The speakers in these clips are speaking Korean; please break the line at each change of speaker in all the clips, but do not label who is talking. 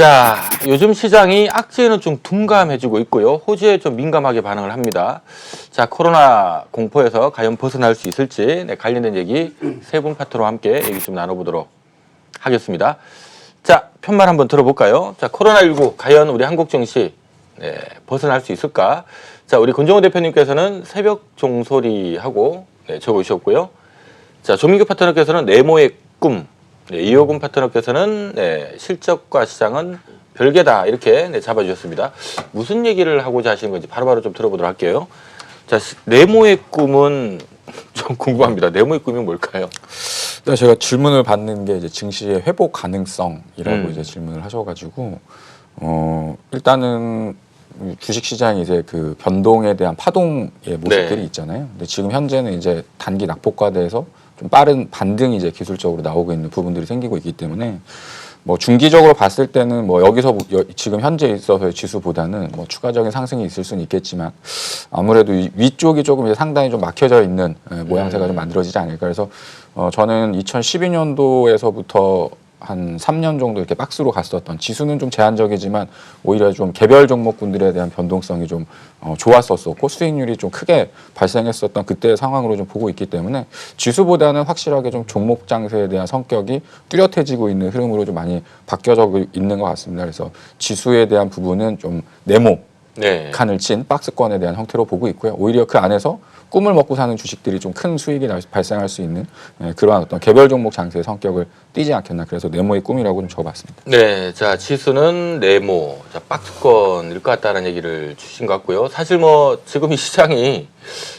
자, 요즘 시장이 악재에는 좀 둔감해지고 있고요. 호재에 좀 민감하게 반응을 합니다. 자, 코로나 공포에서 과연 벗어날 수 있을지 관련된 얘기 세 분 파트로 함께 얘기 좀 나눠보도록 하겠습니다. 자, 편말 한번 들어볼까요? 자, 코로나19 과연 우리 한국 증시 벗어날 수 있을까? 자, 우리 권정호 대표님께서는 새벽 종소리하고 적어주셨고요. 자, 조민규 파트너께서는 네모의 꿈, 이호근 파트너께서는 실적과 시장은 별개다 이렇게 잡아주셨습니다. 무슨 얘기를 하고자 하시는 건지 바로바로 좀 들어보도록 할게요. 자, 네모의 꿈은 좀 궁금합니다. 네모의 꿈이 뭘까요?
네, 제가 질문을 받는 게 이제 증시의 회복 가능성이라고 이제 질문을 하셔가지고 일단은 주식 시장이 이제 그 변동에 대한 파동의 모습들이 있잖아요. 근데 지금 현재는 이제 단기 낙폭과대에서 좀 빠른 반등이 이제 기술적으로 나오고 있는 부분들이 생기고 있기 때문에 뭐 중기적으로 봤을 때는 뭐 여기서 지금 현재 있어서의 지수보다는 뭐 추가적인 상승이 있을 수는 있겠지만 아무래도 위쪽이 조금 이제 상당히 좀 막혀져 있는 모양새가 좀 만들어지지 않을까. 그래서 저는 2012년도에서부터 한 3년 정도 이렇게 박스로 갔었던 지수는 좀 제한적이지만 오히려 좀 개별 종목군들에 대한 변동성이 좀 좋았었고 수익률이 좀 크게 발생했었던 그때의 상황으로 좀 보고 있기 때문에 지수보다는 확실하게 좀 종목 장세에 대한 성격이 뚜렷해지고 있는 흐름으로 좀 많이 바뀌어져 있는 것 같습니다. 그래서 지수에 대한 부분은 좀 네모 칸을 친 박스권에 대한 형태로 보고 있고요. 오히려 그 안에서 꿈을 먹고 사는 주식들이 좀 큰 수익이 발생할 수 있는 그러한 어떤 개별 종목 장세의 성격을 띠지 않겠나. 그래서 네모의 꿈이라고 좀 적어봤습니다.
네, 자 지수는 네모, 자 박스권일 것 같다는 얘기를 주신 것 같고요. 사실 뭐 지금 이 시장이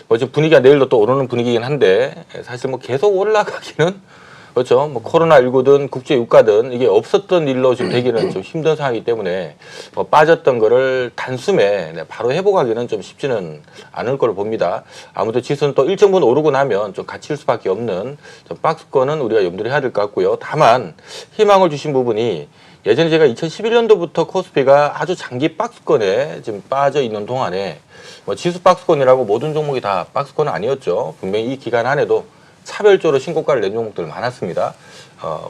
뭐 지금 분위기가 내일도 또 오르는 분위기긴 한데 사실 뭐 계속 올라가기는 그렇죠. 뭐 코로나19든 국제 유가든 이게 없었던 일로 지금 되기는 좀 힘든 상황이기 때문에 뭐 빠졌던 거를 단숨에 바로 회복하기는 좀 쉽지는 않을 걸로 봅니다. 아무튼 지수는 또 일정 부분 오르고 나면 좀 갇힐 수밖에 없는 좀 박스권은 우리가 염두를 해야 될 것 같고요. 다만 희망을 주신 부분이 예전에 제가 2011년도부터 코스피가 아주 장기 박스권에 지금 빠져 있는 동안에 뭐 지수 박스권이라고 모든 종목이 다 박스권은 아니었죠. 분명히 이 기간 안에도 차별적으로 신고가를 낸 종목들 많았습니다.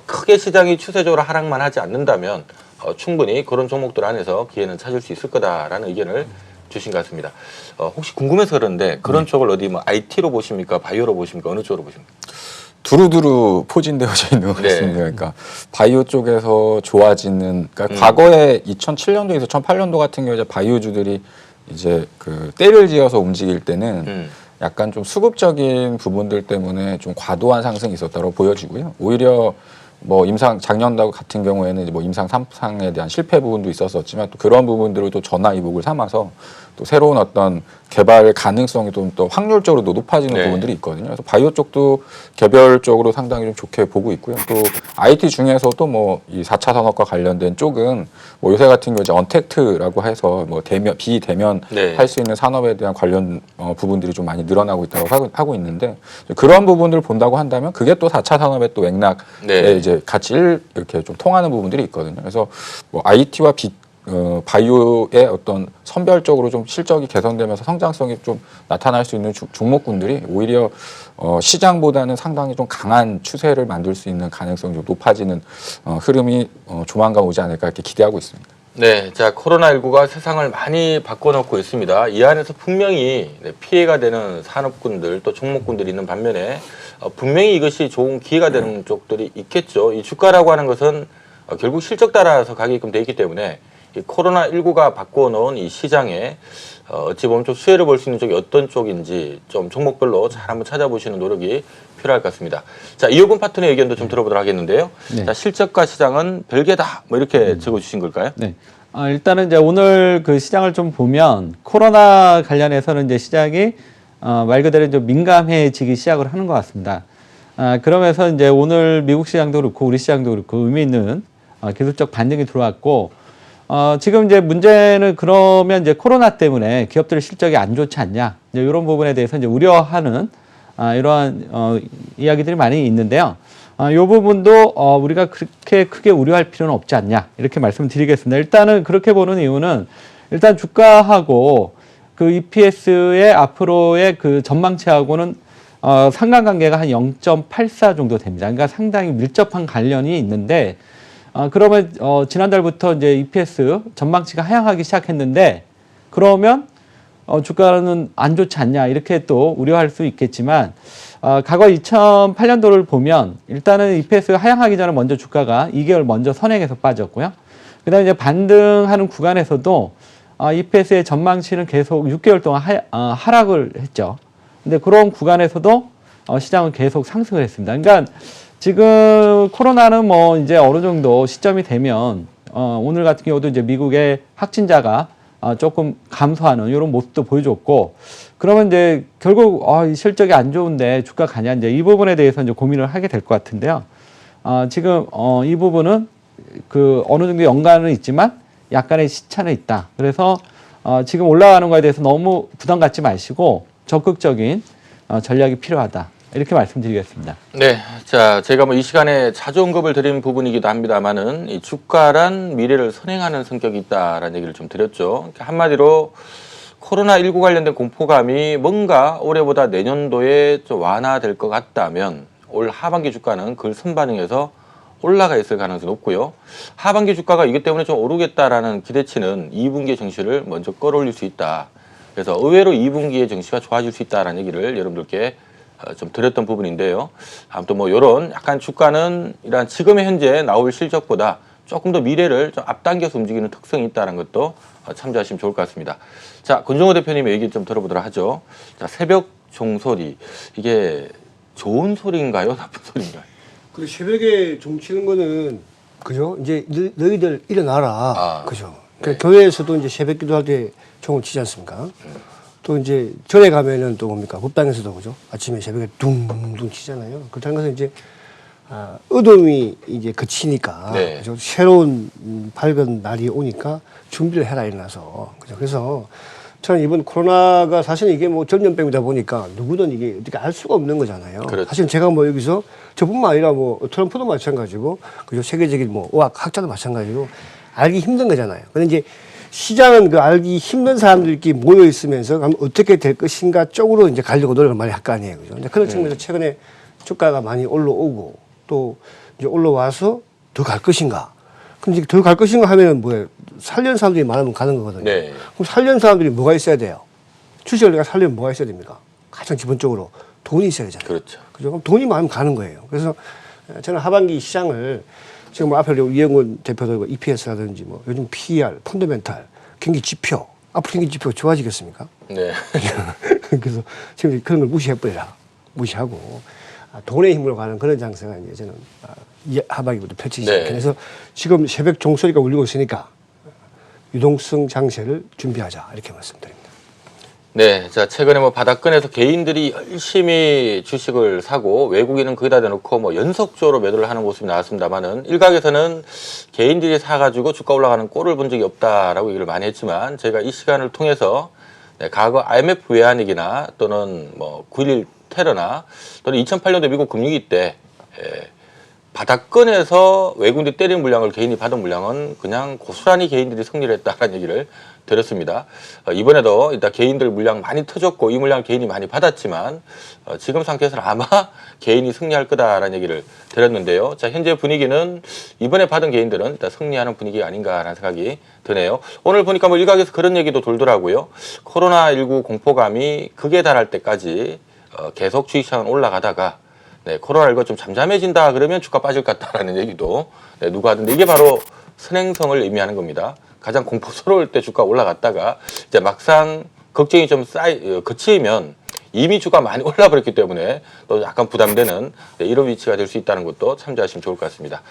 크게 시장이 추세적으로 하락만 하지 않는다면 충분히 그런 종목들 안에서 기회는 찾을 수 있을 거다라는 의견을 주신 것 같습니다. 혹시 궁금해서 그런데 그런 쪽을 어디 뭐 IT로 보십니까? 바이오로 보십니까? 어느 쪽으로 보십니까?
두루두루 포진되어져 있는 것 같습니다. 그러니까 바이오 쪽에서 좋아지는, 그러니까 과거에 2007년도에서 2008년도 같은 경우에 바이오주들이 이제 그 때를 지어서 움직일 때는 약간 좀 수급적인 부분들 때문에 좀 과도한 상승이 있었다고 보여지고요. 오히려 뭐 작년도 같은 경우에는 이제 뭐 임상 3상에 대한 실패 부분도 있었었지만 또 그런 부분들을 또 전화위복을 삼아서 또 새로운 어떤 개발 가능성이 또 확률적으로 높아지는 부분들이 있거든요. 그래서 바이오 쪽도 개별적으로 상당히 좀 좋게 보고 있고요. 또 IT 중에서도 뭐 이 4차 산업과 관련된 쪽은 뭐 요새 같은 경우 이제 언택트라고 해서 뭐 비대면 할 수 있는 산업에 대한 관련 부분들이 좀 많이 늘어나고 있다고 하고 있는데 그런 부분들을 본다고 한다면 그게 또 4차 산업의 또 맥락에 이제 같이 이렇게 좀 통하는 부분들이 있거든요. 그래서 뭐 IT와 바이오의 어떤 선별적으로 좀 실적이 개선되면서 성장성이 좀 나타날 수 있는 종목군들이 오히려 시장보다는 상당히 좀 강한 추세를 만들 수 있는 가능성이 좀 높아지는 흐름이 조만간 오지 않을까 이렇게 기대하고 있습니다.
네, 자 코로나19가 세상을 많이 바꿔놓고 있습니다. 이 안에서 분명히 피해가 되는 산업군들 또 종목군들이 있는 반면에 분명히 이것이 좋은 기회가 되는 쪽들이 있겠죠. 이 주가라고 하는 것은 결국 실적 따라서 가게끔 돼 있기 때문에 이 코로나19가 바꿔놓은 이 시장에 어찌 보면 좀 수혜를 볼 수 있는 쪽이 어떤 쪽인지 좀 종목별로 잘 한번 찾아보시는 노력이 필요할 것 같습니다. 자, 이호근 파트너의 의견도 좀 들어보도록 하겠는데요.
네.
자, 실적과 시장은 별개다. 뭐 이렇게 적어주신 걸까요?
네. 일단은 이제 오늘 그 시장을 좀 보면 코로나 관련해서는 이제 시장이 말 그대로 좀 민감해지기 시작을 하는 것 같습니다. 그러면서 이제 오늘 미국 시장도 그렇고 우리 시장도 그렇고 의미 있는 기술적 반등이 들어왔고 지금 이제 문제는 그러면 이제 코로나 때문에 기업들의 실적이 안 좋지 않냐 이제 이런 부분에 대해서 이제 우려하는 이러한 이야기들이 많이 있는데요. 이 부분도 우리가 그렇게 크게 우려할 필요는 없지 않냐 이렇게 말씀드리겠습니다. 일단은 그렇게 보는 이유는 일단 주가하고 그 EPS의 앞으로의 그 전망치하고는 상관관계가 한 0.84 정도 됩니다. 그러니까 상당히 밀접한 관련이 있는데 그러면 지난달부터 이제 EPS 전망치가 하향하기 시작했는데 그러면 주가는 안 좋지 않냐 이렇게 또 우려할 수 있겠지만 과거 2008년도를 보면 일단은 EPS가 하향하기 전에 먼저 주가가 2개월 먼저 선행해서 빠졌고요. 그다음에 이제 반등하는 구간에서도 EPS의 전망치는 계속 6개월 동안 하락을 했죠. 근데 그런 구간에서도 시장은 계속 상승을 했습니다. 그러니까 지금 코로나는 뭐 이제 어느 정도 시점이 되면 오늘 같은 경우도 이제 미국의 확진자가 조금 감소하는 이런 모습도 보여줬고 그러면 이제 결국 이 실적이 안 좋은데 주가 가냐 이제 이 부분에 대해서 이제 고민을 하게 될 것 같은데요. 지금 이 부분은 그 어느 정도 연관은 있지만 약간의 시차는 있다. 그래서 지금 올라가는 거에 대해서 너무 부담 갖지 마시고 적극적인 전략이 필요하다. 이렇게 말씀드리겠습니다.
네, 자 제가 뭐 이 시간에 자주 언급을 드린 부분이기도 합니다만은 이 주가란 미래를 선행하는 성격이 있다라는 얘기를 좀 드렸죠. 한마디로 코로나19 관련된 공포감이 뭔가 올해보다 내년도에 좀 완화될 것 같다면 올 하반기 주가는 그걸 선반영해서 올라가 있을 가능성이 높고요. 하반기 주가가 이것 때문에 좀 오르겠다라는 기대치는 2분기 증시를 먼저 끌어올릴 수 있다. 그래서 의외로 2분기의 증시가 좋아질 수 있다라는 얘기를 여러분들께 좀 드렸던 부분인데요. 아무튼 뭐 이런 약간 주가는 이런 지금의 현재 나올 실적보다 조금 더 미래를 좀 앞당겨서 움직이는 특성이 있다는 것도 참조하시면 좋을 것 같습니다. 자, 권정호 대표님의 얘기 좀 들어보도록 하죠. 자, 새벽 종소리 이게 좋은 소리인가요? 나쁜 소리인가요?
그 새벽에 종 치는 거는 그죠? 이제 너희들 일어나라. 그죠? 그러니까 교회에서도 이제 새벽 기도할 때 종을 치지 않습니까? 또 이제 절에 가면은 또 뭡니까? 법당에서도 그죠? 아침에 새벽에 둥둥 치잖아요. 그렇다는 것은 이제 어둠이 이제 그치니까
네.
그죠? 새로운 밝은 날이 오니까 준비를 해라 일어나서 그죠? 그래서 저는 이번 코로나가 사실 이게 뭐 전염병이다 보니까 누구든 이게 어떻게 알 수가 없는 거잖아요.
그렇죠.
사실 제가 뭐 여기서 저뿐만 아니라 뭐 트럼프도 마찬가지고 그죠? 세계적인 뭐 의학 학자도 마찬가지고 알기 힘든 거잖아요. 근데 이제 시장은 그 알기 힘든 사람들끼리 모여 있으면서 그럼 어떻게 될 것인가 쪽으로 이제 가려고 노력을 많이 할 거 아니에요. 그죠? 근데 그런 측면에서 최근에 주가가 많이 올라오고 또 이제 올라와서 더 갈 것인가. 그럼 이제 더 갈 것인가 하면은 뭐예요? 살려는 사람들이 많으면 가는 거거든요.
네.
그럼 살려는 사람들이 뭐가 있어야 돼요? 주식을 내가 살려면 뭐가 있어야 됩니까? 가장 기본적으로 돈이 있어야 되잖아요.
그렇죠.
그죠? 그럼 돈이 많으면 가는 거예요. 그래서 저는 하반기 시장을 지금 뭐 앞에 이영훈 대표도 EPS라든지 뭐 요즘 PER, 펀더멘탈, 경기 지표, 앞으로 경기 지표가 좋아지겠습니까?
네.
그래서 지금 그런 걸 무시해버려라. 무시하고 돈의 힘으로 가는 그런 장세가 이제 저는 하반기부터 펼치기
네.
시작해요. 그래서 지금 새벽 종소리가 울리고 있으니까 유동성 장세를 준비하자 이렇게 말씀드립니다.
네, 자 최근에 뭐 바닥권에서 개인들이 열심히 주식을 사고 외국인은 거기다 대놓고 뭐 연속적으로 매도를 하는 모습이 나왔습니다만은 일각에서는 개인들이 사가지고 주가 올라가는 꼴을 본 적이 없다라고 얘기를 많이 했지만 제가 이 시간을 통해서 과거 IMF 외환위기나 또는 뭐 9.11 테러나 또는 2008년도 미국 금융위기 때 바닥권에서 외국인들이 때린 물량을 개인이 받은 물량은 그냥 고스란히 개인들이 승리를 했다는 얘기를 드렸습니다. 이번에도 일단 개인들 물량 많이 터졌고 이 물량 개인이 많이 받았지만 지금 상태에서는 아마 개인이 승리할 거다라는 얘기를 드렸는데요. 자, 현재 분위기는 이번에 받은 개인들은 일단 승리하는 분위기가 아닌가라는 생각이 드네요. 오늘 보니까 뭐 일각에서 그런 얘기도 돌더라고요. 코로나19 공포감이 극에 달할 때까지 계속 주식시장은 올라가다가 코로나19가 좀 잠잠해진다 그러면 주가 빠질 것 같다라는 얘기도 누가 하던데 이게 바로 선행성을 의미하는 겁니다. 가장 공포스러울 때 주가 올라갔다가 이제 막상 걱정이 좀 그치면 이미 주가 많이 올라버렸기 때문에 또 약간 부담되는 이런 위치가 될 수 있다는 것도 참조하시면 좋을 것 같습니다.